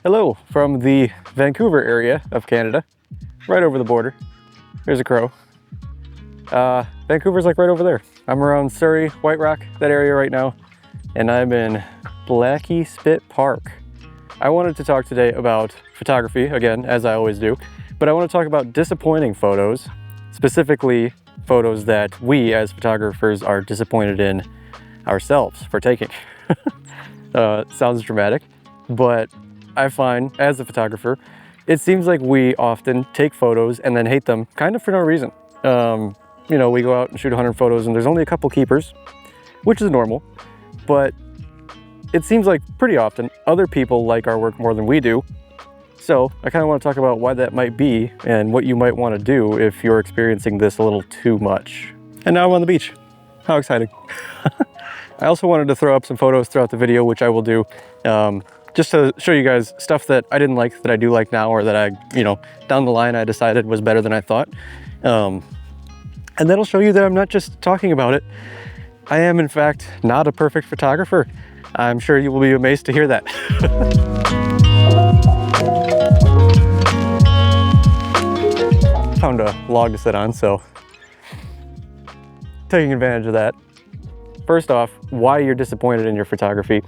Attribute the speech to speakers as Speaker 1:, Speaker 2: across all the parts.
Speaker 1: Hello from the Vancouver area of Canada, right over the border. There's a crow. Vancouver's like right over there. I'm around Surrey, White Rock, that area right now, and I'm in Blackie Spit Park. I wanted to talk today about photography, again, as I always do, but I want to talk about disappointing photos, specifically photos that we as photographers are disappointed in ourselves for taking. Sounds dramatic, but I find as a photographer, it seems like we often take photos and then hate them kind of for no reason. You know, we go out and shoot 100 photos and there's only a couple keepers, which is normal, but it seems like pretty often other people like our work more than we do. So I kind of want to talk about why that might be and what you might want to do if you're experiencing this a little too much. And now I'm on the beach. How exciting. I also wanted to throw up some photos throughout the video, which I will do, just to show you guys stuff that I didn't like that I do like now, or that I, down the line I decided was better than I thought. And that'll show you that I'm not just talking about it. I am, in fact, not a perfect photographer. I'm sure you will be amazed to hear that. Found a log to sit on, so taking advantage of that. First off, why you're disappointed in your photography.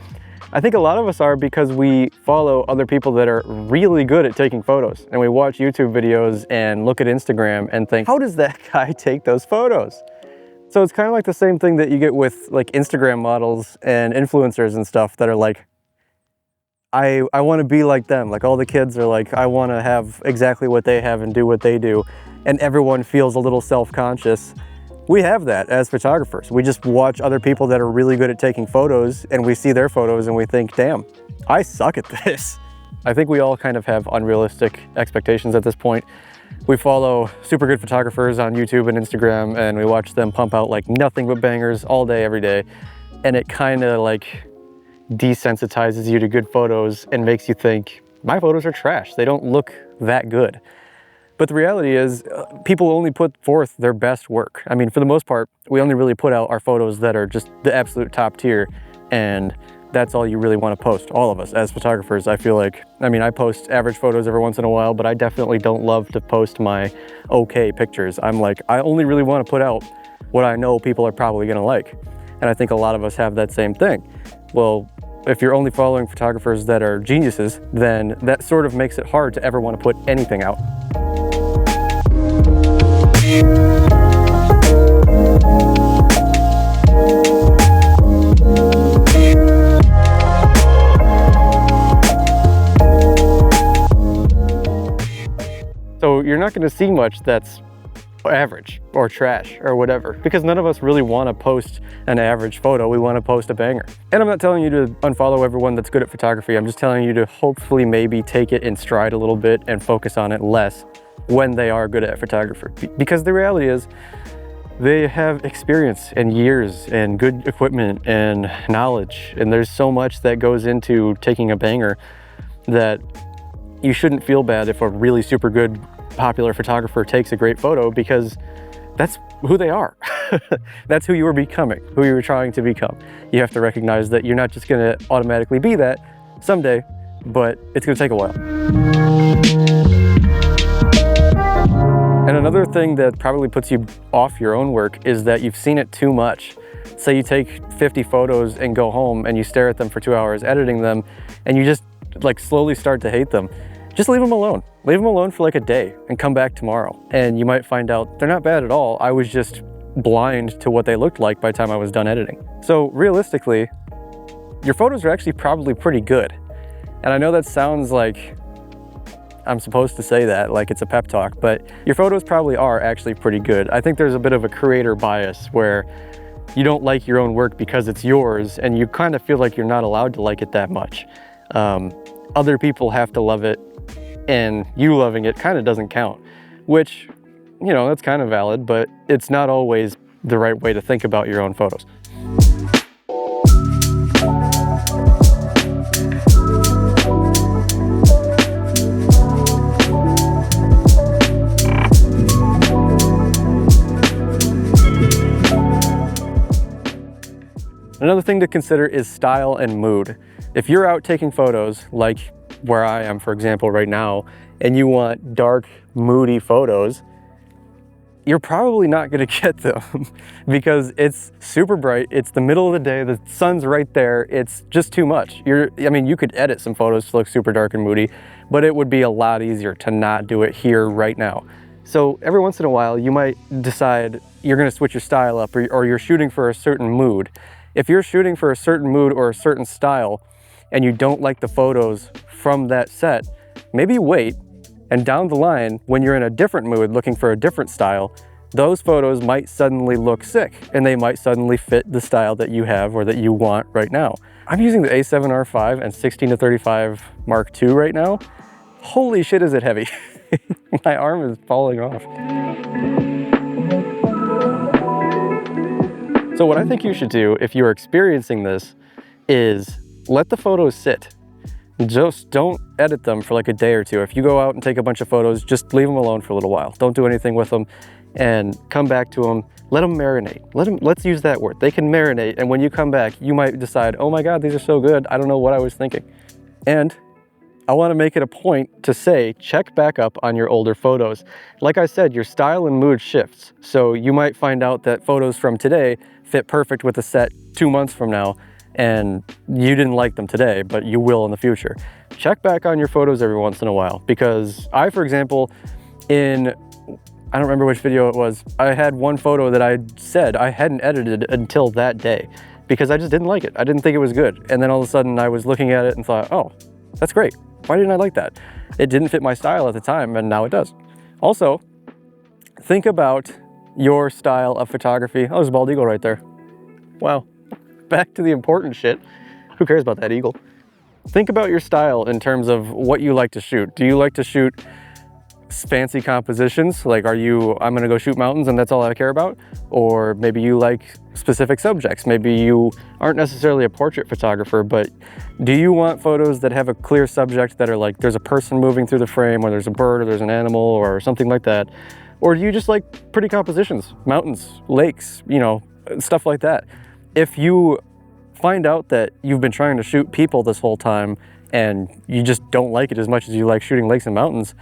Speaker 1: I think a lot of us are because we follow other people that are really good at taking photos, and we watch YouTube videos and look at Instagram and think, how does that guy take those photos? So it's kind of like the same thing that you get with like Instagram models and influencers and stuff that are like, I want to be like them. Like all the kids are like, I want to have exactly what they have and do what they do. And everyone feels a little self-conscious. We have that as photographers. We just watch other people that are really good at taking photos and we see their photos and we think, damn, I suck at this. I think we all kind of have unrealistic expectations at this point. We follow super good photographers on YouTube and Instagram and we watch them pump out like nothing but bangers all day, every day. And it kind of like desensitizes you to good photos and makes you think, my photos are trash. They don't look that good. But the reality is people only put forth their best work. I mean, for the most part, we only really put out our photos that are just the absolute top tier, and that's all you really want to post, all of us as photographers. I feel like, I post average photos every once in a while, but I definitely don't love to post my okay pictures. I'm like, I only really want to put out what I know people are probably going to like. And I think a lot of us have that same thing. Well, if you're only following photographers that are geniuses, then that sort of makes it hard to ever want to put anything out. So you're not going to see much that's average or trash or whatever, because none of us really want to post an average photo. We want to post a banger. And I'm not telling you to unfollow everyone that's good at photography. I'm just telling you to hopefully maybe take it in stride a little bit and focus on it less when they are good at photography. Because the reality is they have experience and years and good equipment and knowledge. And there's so much that goes into taking a banger that you shouldn't feel bad if a really super good popular photographer takes a great photo, because that's who they are. That's who you are becoming, who you're trying to become. You have to recognize that you're not just going to automatically be that someday, but it's going to take a while. And another thing that probably puts you off your own work is that you've seen it too much. Say you take 50 photos and go home and you stare at them for 2 hours editing them and you just like slowly start to hate them. Just leave them alone. Leave them alone for like a day and come back tomorrow. And you might find out they're not bad at all. I was just blind to what they looked like by the time I was done editing. So realistically, your photos are actually probably pretty good. And I know that sounds like I'm supposed to say that, like it's a pep talk, but your photos probably are actually pretty good. I think there's a bit of a creator bias where you don't like your own work because it's yours and you kind of feel like you're not allowed to like it that much. Other people have to love it, and you loving it kind of doesn't count, which, that's kind of valid, but it's not always the right way to think about your own photos. Another thing to consider is style and mood. If you're out taking photos, like where I am, for example, right now, and you want dark, moody photos, you're probably not gonna get them because it's super bright, it's the middle of the day, the sun's right there, it's just too much. I mean, you could edit some photos to look super dark and moody, but it would be a lot easier to not do it here right now. So every once in a while, you might decide you're gonna switch your style up, or you're shooting for a certain mood. If you're shooting for a certain mood or a certain style, and you don't like the photos from that set, maybe wait, and down the line, when you're in a different mood looking for a different style, those photos might suddenly look sick, and they might suddenly fit the style that you have or that you want right now. I'm using the A7R5 and 16-35 Mark II right now. Holy shit, is it heavy. My arm is falling off. So what I think you should do if you're experiencing this is let the photos sit. Just don't edit them for like a day or two. If you go out and take a bunch of photos, just leave them alone for a little while. Don't do anything with them and come back to them. Let them marinate. Let's use that word. They can marinate, and when you come back, you might decide, oh my God, these are so good. I don't know what I was thinking. And I want to make it a point to say, check back up on your older photos. Like I said, your style and mood shifts. So you might find out that photos from today fit perfect with a set 2 months from now, and you didn't like them today, but you will in the future. Check back on your photos every once in a while, because I, for example, I don't remember which video it was, I had one photo that I said I hadn't edited until that day because I just didn't like it. I didn't think it was good. And then all of a sudden I was looking at it and thought, oh, that's great. Why didn't I like that? It didn't fit my style at the time, and now it does. Also, think about your style of photography. Oh, there's a bald eagle right there. Wow. Back to the important shit. Who cares about that eagle? Think about your style in terms of what you like to shoot. Do you like to shoot fancy compositions? Like, I'm gonna go shoot mountains and that's all I care about? Or maybe you like specific subjects. Maybe you aren't necessarily a portrait photographer, but do you want photos that have a clear subject, that are like, there's a person moving through the frame, or there's a bird, or there's an animal, or something like that? Or do you just like pretty compositions, mountains, lakes, you know, stuff like that? If you find out that you've been trying to shoot people this whole time and you just don't like it as much as you like shooting lakes and mountains,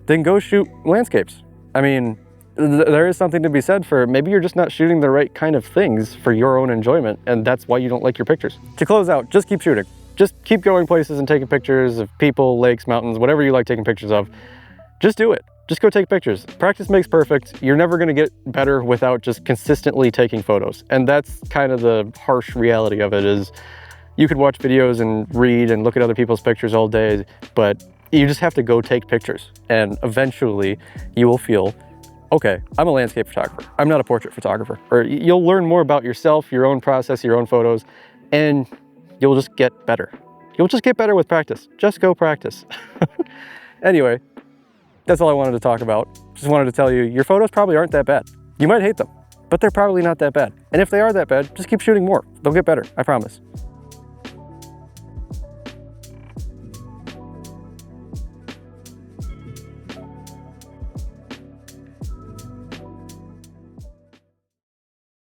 Speaker 1: then go shoot landscapes. I mean, there is something to be said for maybe you're just not shooting the right kind of things for your own enjoyment, and that's why you don't like your pictures. To close out, just keep shooting. Just keep going places and taking pictures of people, lakes, mountains, whatever you like taking pictures of. Just do it. Just go take pictures. Practice makes perfect. You're never gonna get better without just consistently taking photos. And that's kind of the harsh reality of it. Is you could watch videos and read and look at other people's pictures all day, but you just have to go take pictures. And eventually you will feel, okay, I'm a landscape photographer. I'm not a portrait photographer. Or you'll learn more about yourself, your own process, your own photos, and you'll just get better. You'll just get better with practice. Just go practice. Anyway, that's all I wanted to talk about. Just wanted to tell you, your photos probably aren't that bad. You might hate them, but they're probably not that bad. And if they are that bad, just keep shooting more. They'll get better, I promise.